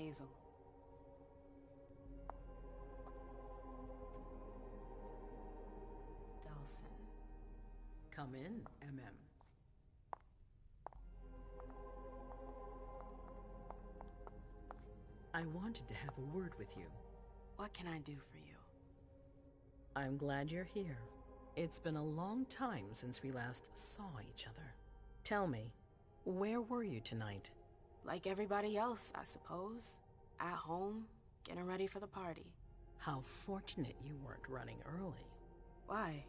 Hazel. Delson. Come in, MM. I wanted to have a word with you. What can I do for you? I'm glad you're here. It's been a long time since we last saw each other. Tell me, where were you tonight? Like everybody else, I suppose. At home, getting ready for the party. How fortunate you weren't running early. Why?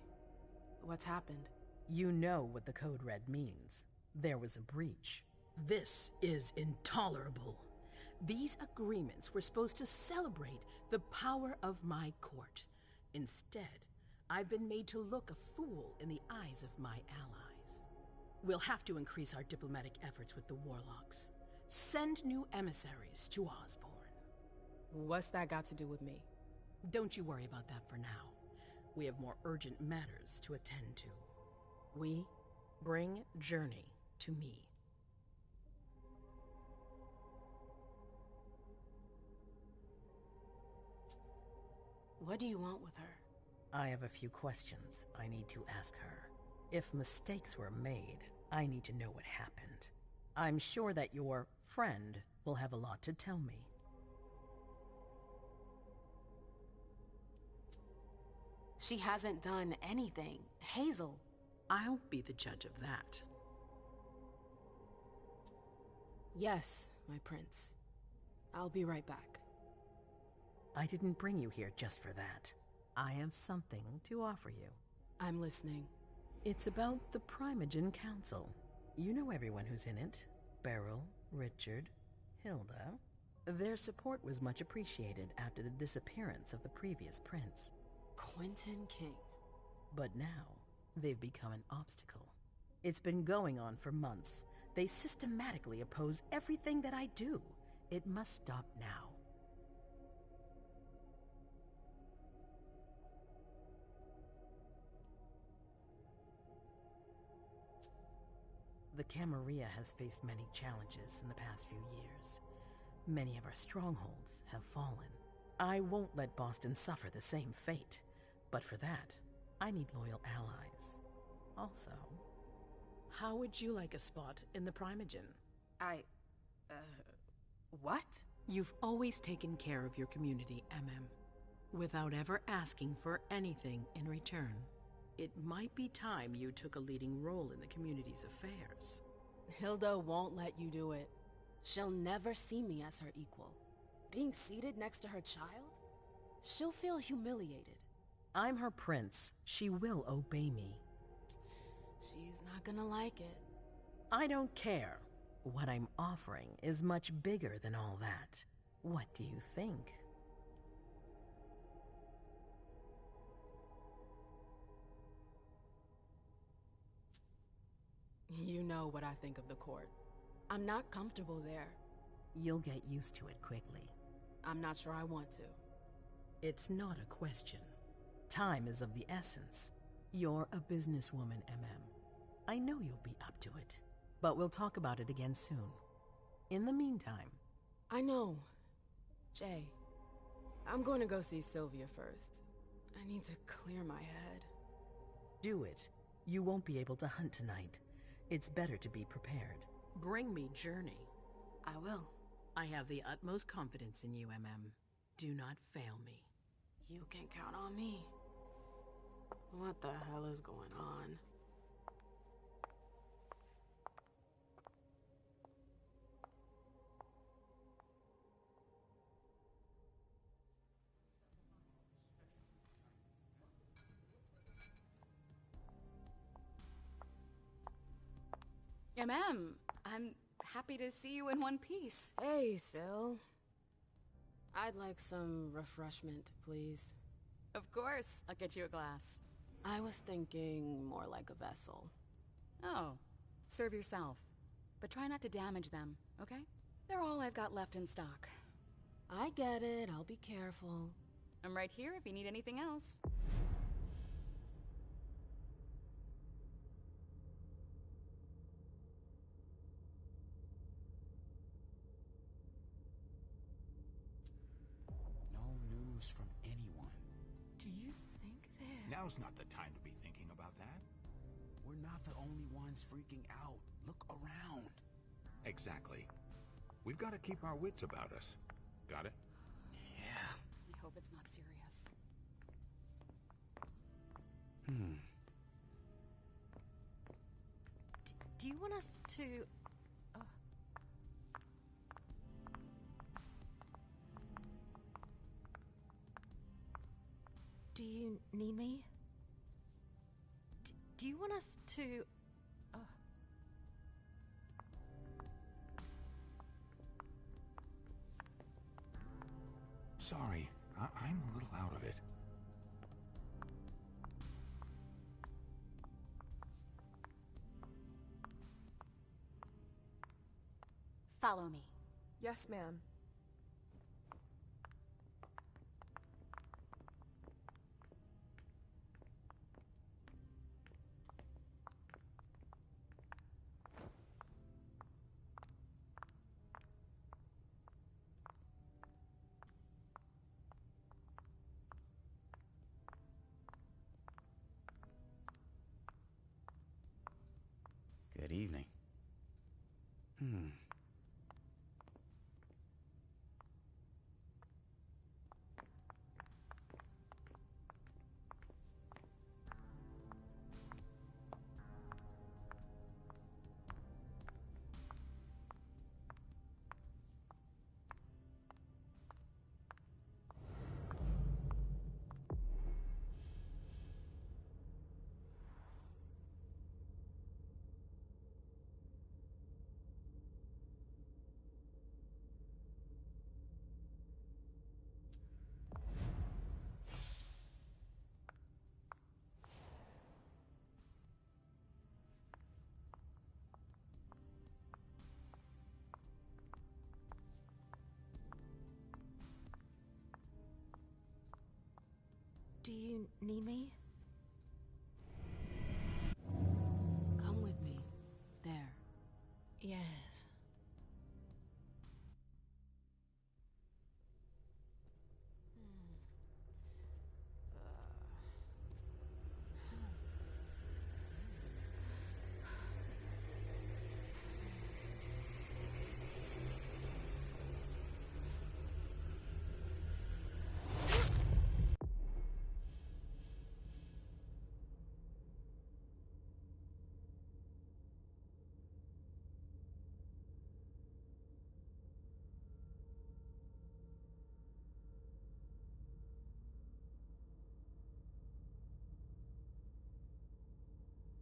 What's happened? You know what the Code Red means. There was a breach. This is intolerable. These agreements were supposed to celebrate the power of my court. Instead, I've been made to look a fool in the eyes of my allies. We'll have to increase our diplomatic efforts with the Warlocks. Send new emissaries to Osborne. What's that got to do with me? Don't you worry about that for now. We have more urgent matters to attend to. We bring Journey to me. What do you want with her? I have a few questions I need to ask her. If mistakes were made, I need to know what happened. I'm sure that your friend will have a lot to tell me. She hasn't done anything. Hazel. I'll be the judge of that. Yes, my prince. I'll be right back. I didn't bring you here just for that. I have something to offer you. I'm listening. It's about the Primogen Council. You know everyone who's in it. Beryl, Richard, Hilda. Their support was much appreciated after the disappearance of the previous prince. Quentin King. But now, they've become an obstacle. It's been going on for months. They systematically oppose everything that I do. It must stop now. The Camarilla has faced many challenges in the past few years. Many of our strongholds have fallen. I won't let Boston suffer the same fate, but for that, I need loyal allies. Also, how would you like a spot in the Primogen? What? You've always taken care of your community, MM, without ever asking for anything in return. It might be time you took a leading role in the community's affairs. Hilda won't let you do it. She'll never see me as her equal. Being seated next to her child? She'll feel humiliated. I'm her prince. She will obey me. She's not gonna like it. I don't care. What I'm offering is much bigger than all that. What do you think? You know what I think of the court. I'm not comfortable there. You'll get used to it quickly. I'm not sure I want to. It's not a question. Time is of the essence. You're a businesswoman, MM. I know you'll be up to it. But we'll talk about it again soon. In the meantime... I know. Jay, I'm going to go see Sylvia first. I need to clear my head. Do it. You won't be able to hunt tonight. It's better to be prepared. Bring me Journey. I will. I have the utmost confidence in you, MM. Do not fail me. You can count on me. What the hell is going on? I'm happy to see you in one piece. Hey, Syl. I'd like some refreshment, please. Of course, I'll get you a glass. I was thinking more like a vessel. Oh, serve yourself. But try not to damage them, okay? They're all I've got left in stock. I get it, I'll be careful. I'm right here if you need anything else. Now's not the time to be thinking about that. We're not the only ones freaking out. Look around. Exactly. We've got to keep our wits about us. Got it? Yeah. I hope it's not serious. Do you want us to... Do you need me? Do you want us to... Sorry, I'm a little out of it. Follow me. Yes, ma'am. Good evening. Do you need me? Come with me. There. Yes.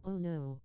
Oh no.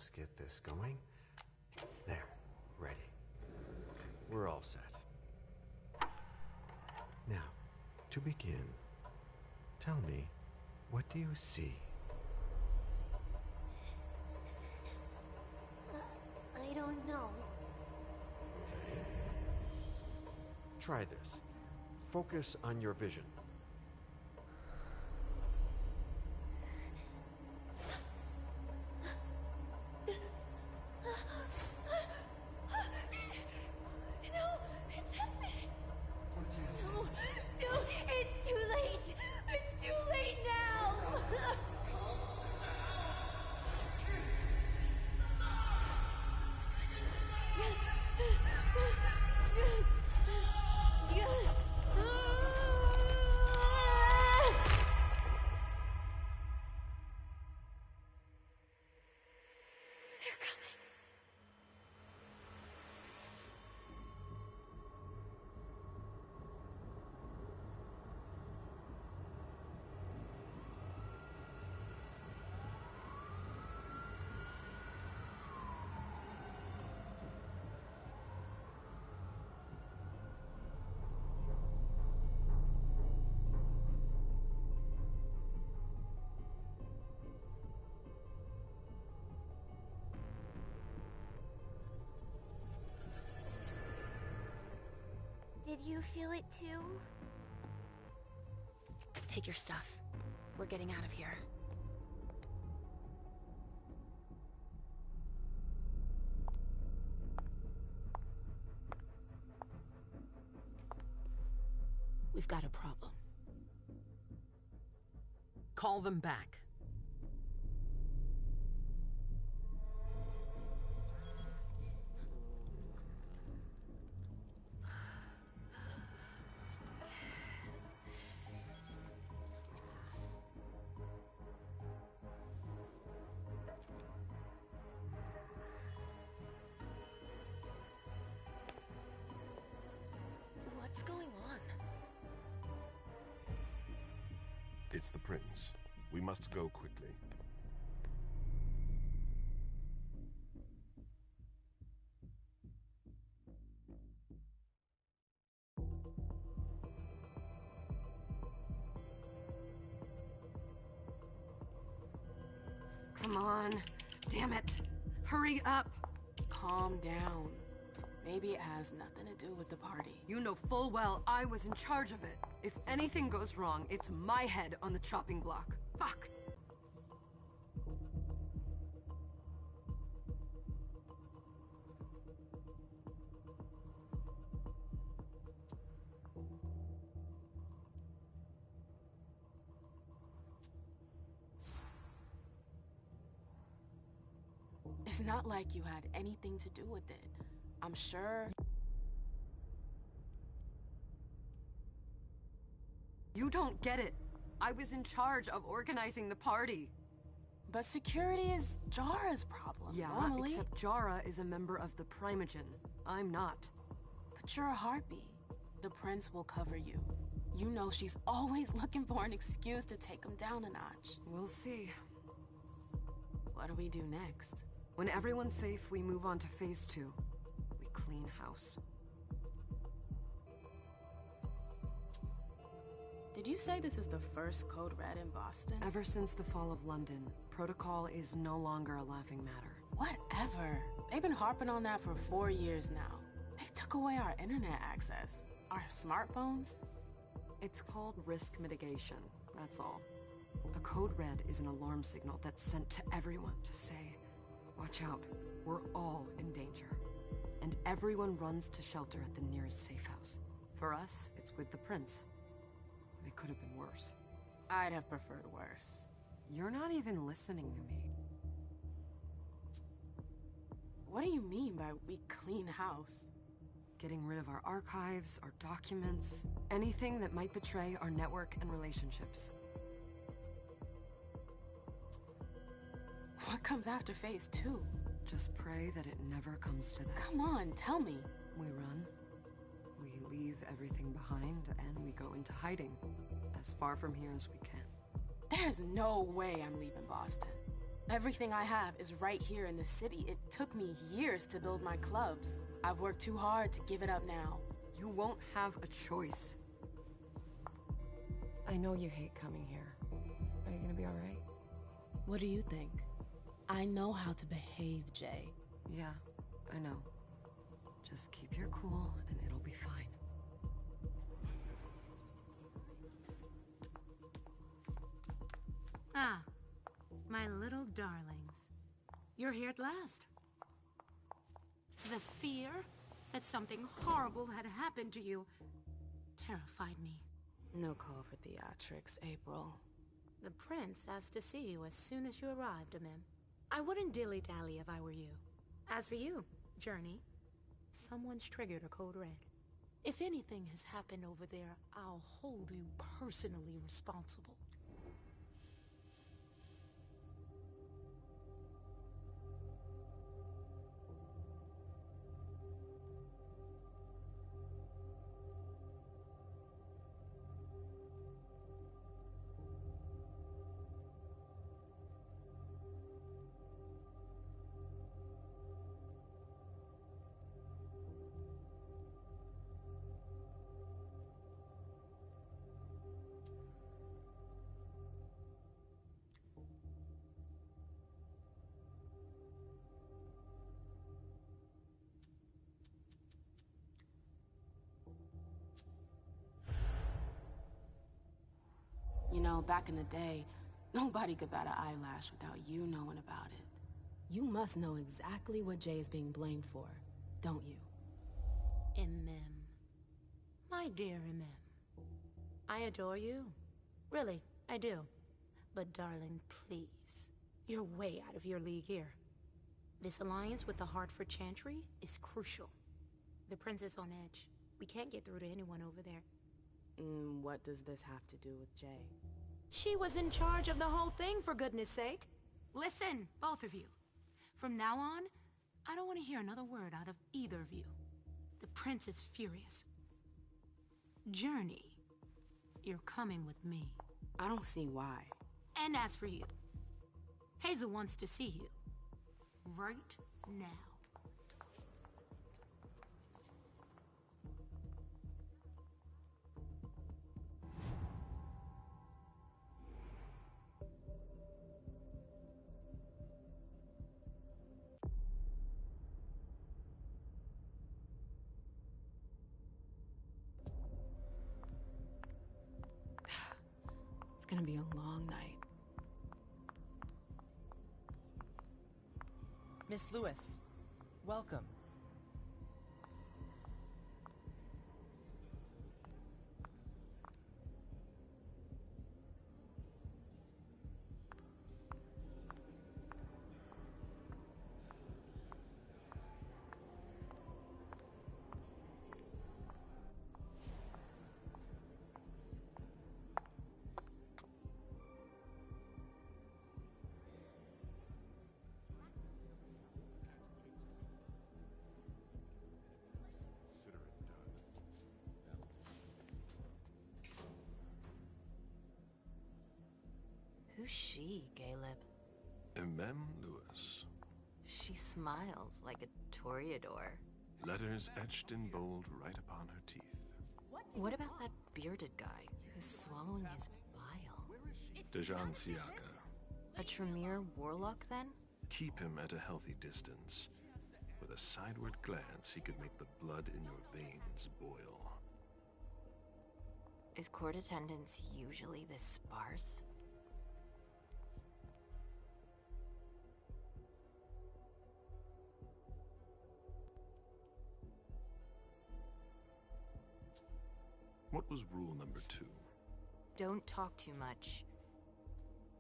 Let's get this going. There, ready. We're all set. Now, to begin, tell me, what do you see? I don't know. Okay. Try this. Focus on your vision. Did you feel it too? Take your stuff. We're getting out of here. We've got a problem. Call them back. What's going on? It's the prince. We must go quickly. Come on. Damn it. Hurry up. Calm down. Maybe it has nothing to do with the party. You know full well I was in charge of it. If anything goes wrong, it's my head on the chopping block. Fuck. It's not like you had anything to do with it. I'm sure... You don't get it. I was in charge of organizing the party. But security is Jara's problem, Yeah, normally. except Jara is a member of the Primogen. I'm not. But you're a harpy. The prince will cover you. You know she's always looking for an excuse to take him down a notch. We'll see. What do we do next? When everyone's safe, we move on to phase 2. We clean house. Did you say this is the first Code Red in Boston? Ever since the fall of London, protocol is no longer a laughing matter. Whatever. They've been harping on that for 4 years now. They took away our internet access. Our smartphones. It's called risk mitigation, that's all. A Code Red is an alarm signal that's sent to everyone to say, watch out, we're all in danger. And everyone runs to shelter at the nearest safe house. For us, it's with the prince. It could have been worse. I'd have preferred worse. You're not even listening to me. What do you mean by we clean house? Getting rid of our archives, our documents, anything that might betray our network and relationships. What comes after phase 2? Just pray that it never comes to that. Come on, tell me. We run. We leave everything behind and we go into hiding. As far from here as we can. There's no way I'm leaving Boston. Everything I have is right here in the city. It took me years to build my clubs. I've worked too hard to give it up now. You won't have a choice. I know you hate coming here. Are you gonna be alright? What do you think? I know how to behave, Jay. Yeah, I know. Just keep your cool and it'll be fine. Ah, my little darlings. You're here at last. The fear that something horrible had happened to you terrified me. No call for theatrics, April. The prince asked to see you as soon as you arrived, Amim. I wouldn't dilly-dally if I were you. As for you, Journey, someone's triggered a code red. If anything has happened over there, I'll hold you personally responsible. You know, back in the day, nobody could bat an eyelash without you knowing about it. You must know exactly what Jay is being blamed for, don't you? Imem. My dear Imem. I adore you. Really, I do. But darling, please. You're way out of your league here. This alliance with the Hartford Chantry is crucial. The prince is on edge. We can't get through to anyone over there. What does this have to do with Jay? She was in charge of the whole thing, for goodness sake. Listen, both of you. From now on, I don't want to hear another word out of either of you. The prince is furious. Journey, you're coming with me. I don't see why. And as for you, Hazel wants to see you. Right now. It's gonna be a long night. Miss Lewis, welcome. Who's she, Caleb? Mem Lewis. She smiles like a toreador. Letters etched in bold right upon her teeth. What about that bearded guy who's swallowing his bile? Dejan Siaka. A Tremere warlock, then? Keep him at a healthy distance. With a sideward glance, he could make the blood in your veins boil. Is court attendance usually this sparse? What was rule number 2? Don't talk too much.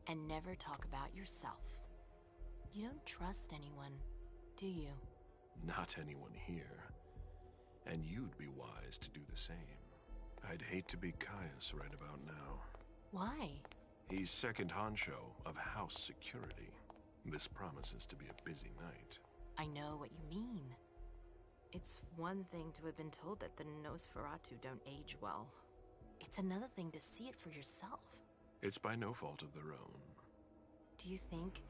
And never talk about yourself. You don't trust anyone, do you? Not anyone here. And you'd be wise to do the same. I'd hate to be Caius right about now. Why? He's second honcho of house security. This promises to be a busy night. I know what you mean. It's one thing to have been told that the Nosferatu don't age well. It's another thing to see it for yourself. It's by no fault of their own. Do you think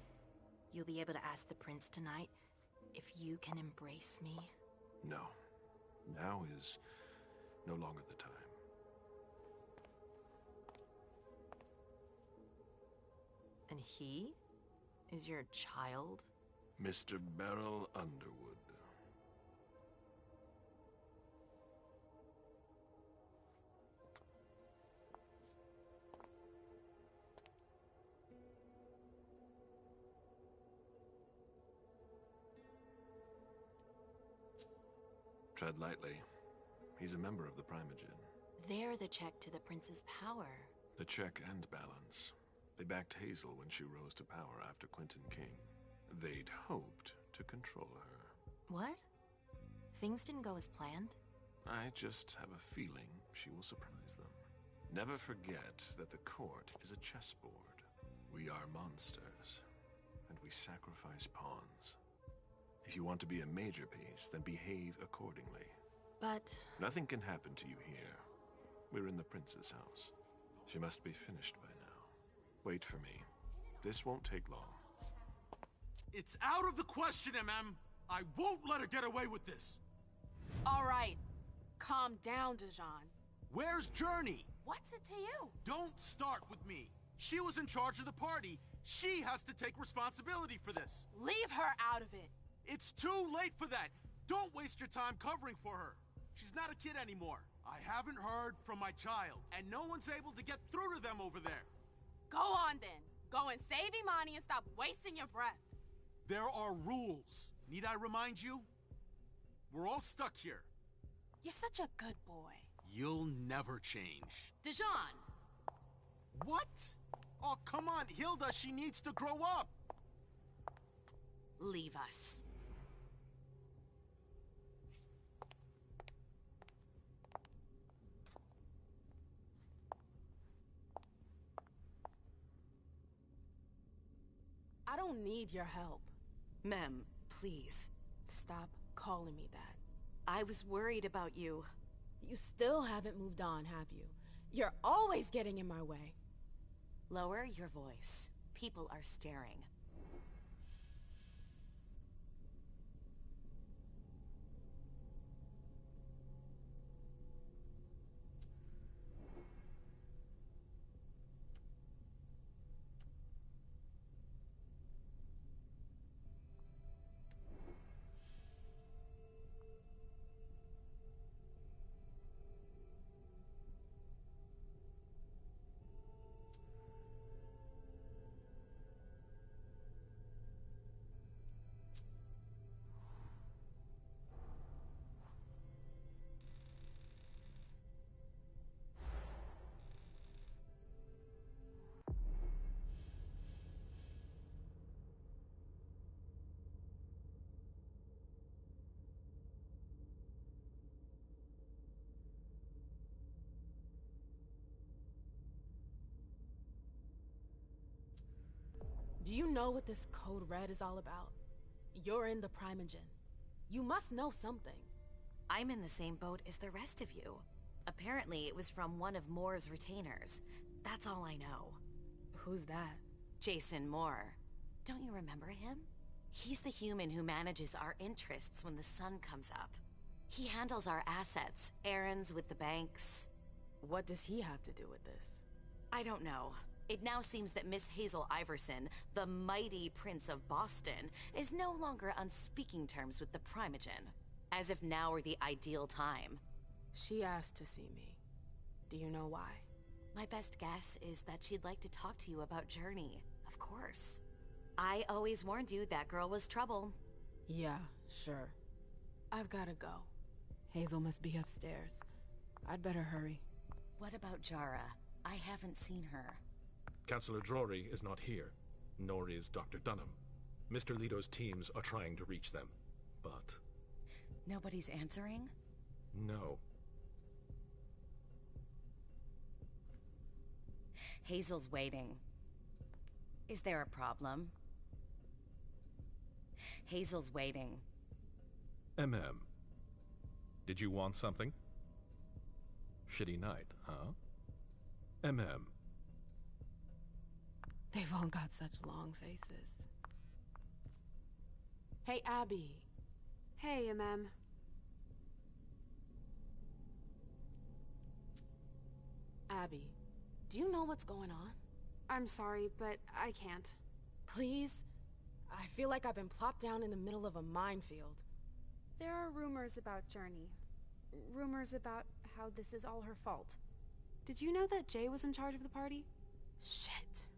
You'll be able to ask the prince tonight if you can embrace me? No. Now is no longer the time. And he is your child? Mr. Beryl Underwood. Tread lightly. He's a member of the Primogen. They're the check to the prince's power. The check and balance. They backed Hazel when she rose to power after Quentin King. They'd hoped to control her. What? Things didn't go as planned? I just have a feeling she will surprise them. Never forget that the court is a chessboard. We are monsters, and we sacrifice pawns. If you want to be a major piece, then behave accordingly. But... Nothing can happen to you here. We're in the prince's house. She must be finished by now. Wait for me. This won't take long. It's out of the question, MM! I won't let her get away with this! All right. Calm down, Dijon. Where's Journey? What's it to you? Don't start with me. She was in charge of the party. She has to take responsibility for this. Leave her out of it. It's too late for that. Don't waste your time covering for her. She's not a kid anymore. I haven't heard from my child, and no one's able to get through to them over there. Go on then. Go and save Imani and stop wasting your breath. There are rules. Need I remind you? We're all stuck here. You're such a good boy. You'll never change. Dijon! What? Oh, come on, Hilda, she needs to grow up. Leave us. I don't need your help. Mem, please. Stop calling me that. I was worried about you. You still haven't moved on, have you? You're always getting in my way. Lower your voice. People are staring. Do you know what this Code Red is all about? You're in the Primogen. You must know something. I'm in the same boat as the rest of you. Apparently, it was from one of Moore's retainers. That's all I know. Who's that? Jason Moore. Don't you remember him? He's the human who manages our interests when the sun comes up. He handles our assets, errands with the banks. What does he have to do with this? I don't know. It now seems that Miss Hazel Iverson, the mighty Prince of Boston, is no longer on speaking terms with the Primogen. As if now were the ideal time. She asked to see me. Do you know why? My best guess is that she'd like to talk to you about Journey, of course. I always warned you that girl was trouble. Yeah, sure. I've gotta go. Hazel must be upstairs. I'd better hurry. What about Jara? I haven't seen her. Councillor Drury is not here, nor is Dr. Dunham. Mr. Leto's teams are trying to reach them, but... Nobody's answering? No. Hazel's waiting. Is there a problem? Hazel's waiting. Did you want something? Shitty night, huh? They've all got such long faces. Hey, Abby. Hey, MM. Abby, do you know what's going on? I'm sorry, but I can't. Please? I feel like I've been plopped down in the middle of a minefield. There are rumors about Journey. Rumors about how this is all her fault. Did you know that Jay was in charge of the party? Shit.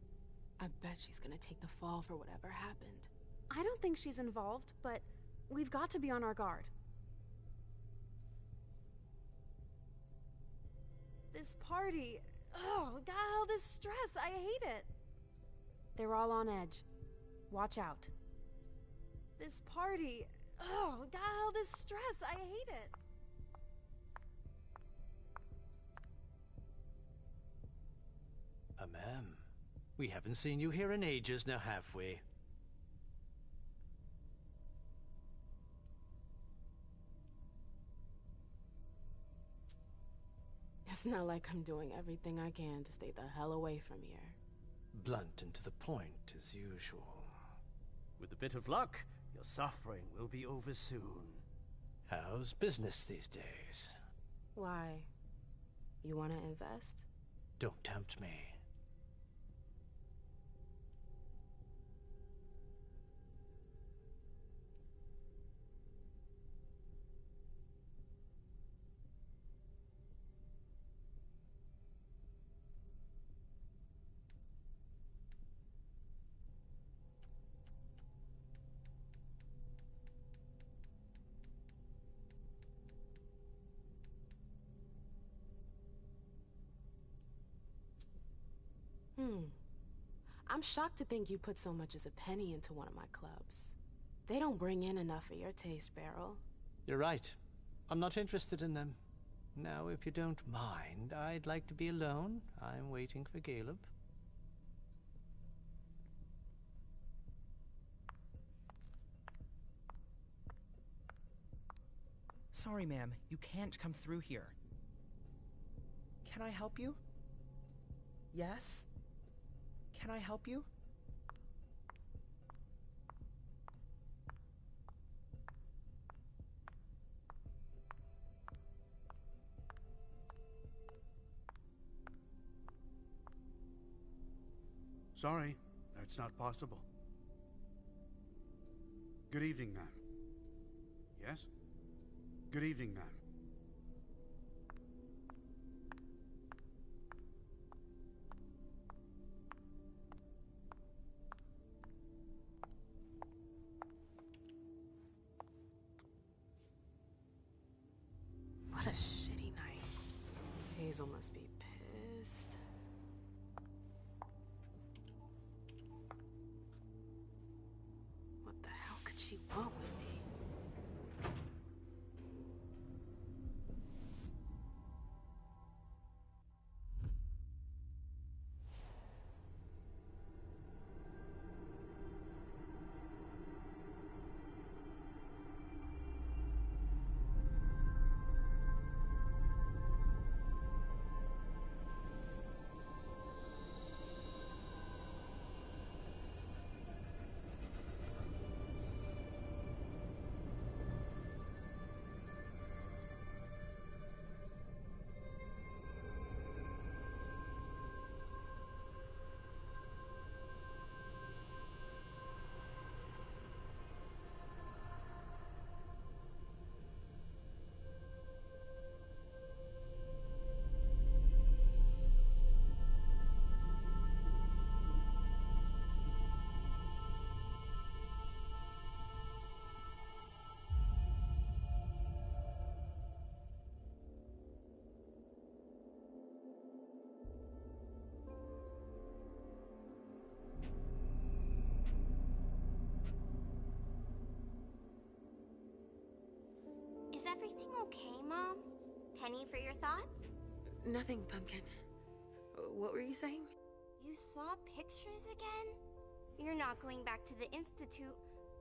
I bet she's gonna take the fall for whatever happened. I don't think she's involved, but we've got to be on our guard. This party... Oh, God, all this stress. I hate it. They're all on edge. Watch out. This party... Oh, God, all this stress. I hate it. Ma'am, we haven't seen you here in ages now, have we? It's not like I'm doing everything I can to stay the hell away from here. Blunt and to the point, as usual. With a bit of luck, your suffering will be over soon. How's business these days? Why? You want to invest? Don't tempt me. I'm shocked to think you put so much as a penny into one of my clubs. They don't bring in enough for your taste, Beryl. You're right. I'm not interested in them. Now, if you don't mind, I'd like to be alone. I'm waiting for Caleb. Sorry, ma'am. You can't come through here. Can I help you? Yes? Can I help you? Sorry, that's not possible. Good evening, ma'am. Yes? Good evening, ma'am. What a shitty night. Hazel must be pissed. What the hell could she want with me? Is everything okay, Mom? Penny for your thoughts? Nothing, Pumpkin. What were you saying? You saw pictures again? You're not going back to the Institute,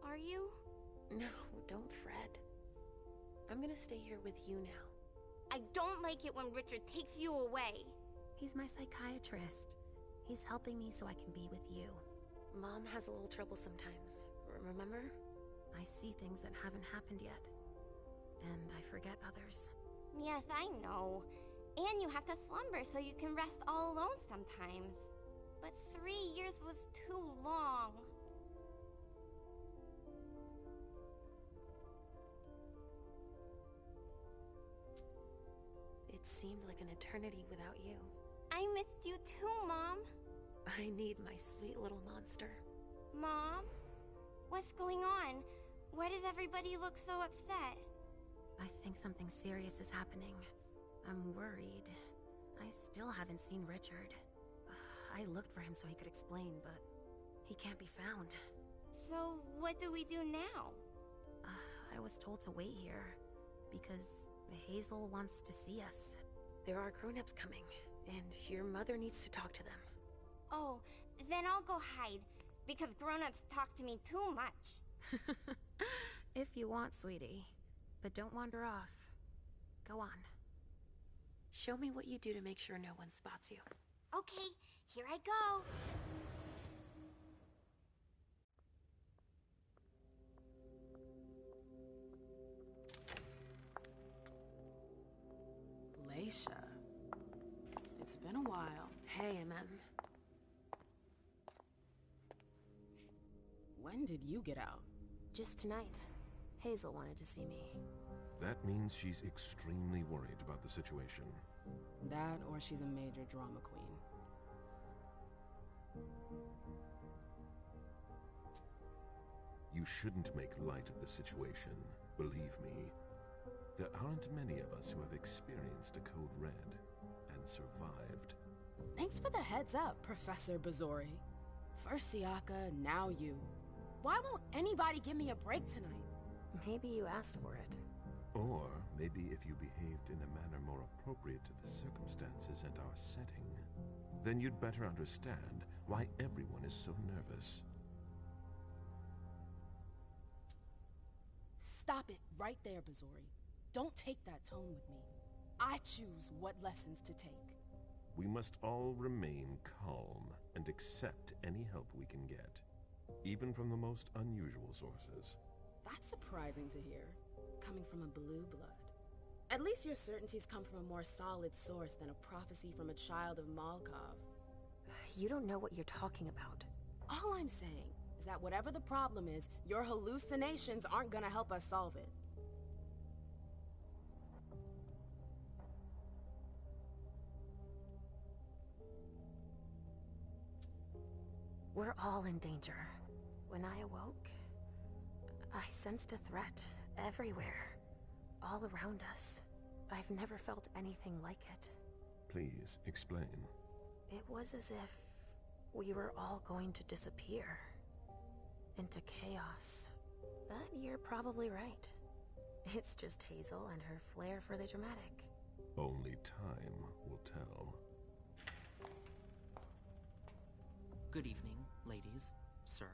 are you? No, don't fret. I'm gonna stay here with you now. I don't like it when Richard takes you away. He's my psychiatrist. He's helping me so I can be with you. Mom has a little trouble sometimes, remember? I see things that haven't happened yet. And I forget others. Yes, I know. And you have to slumber so you can rest all alone sometimes. But 3 years was too long. It seemed like an eternity without you. I missed you too, Mom. I need my sweet little monster. Mom? What's going on? Why does everybody look so upset? I think something serious is happening. I'm worried. I still haven't seen Richard. I looked for him so he could explain, but he can't be found. So, what do we do now? I was told to wait here, because Hazel wants to see us. There are grown-ups coming, and your mother needs to talk to them. Oh, then I'll go hide, because grown-ups talk to me too much. If you want, sweetie. But don't wander off. Go on. Show me what you do to make sure no one spots you. Okay, here I go. Leisha. It's been a while. Hey, MM. When did you get out? Just tonight. Hazel wanted to see me. That means she's extremely worried about the situation. That, or she's a major drama queen. You shouldn't make light of the situation, believe me. There aren't many of us who have experienced a Code Red and survived. Thanks for the heads up, Professor Bazori. First Siaka, now you. Why won't anybody give me a break tonight? Maybe you asked for it. Or maybe if you behaved in a manner more appropriate to the circumstances and our setting, then you'd better understand why everyone is so nervous. Stop it right there, Bazori. Don't take that tone with me. I choose what lessons to take. We must all remain calm and accept any help we can get, even from the most unusual sources. That's surprising to hear, coming from a blue blood. At least your certainties come from a more solid source than a prophecy from a child of Malkov. You don't know what you're talking about. All I'm saying is that whatever the problem is, your hallucinations aren't gonna help us solve it. We're all in danger. When I awoke, I sensed a threat everywhere, all around us. I've never felt anything like it. Please, explain. It was as if we were all going to disappear. Into chaos. But you're probably right. It's just Hazel and her flair for the dramatic. Only time will tell. Good evening, ladies, sir.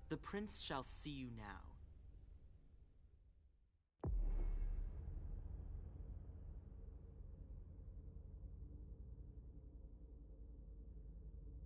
The prince shall see you now.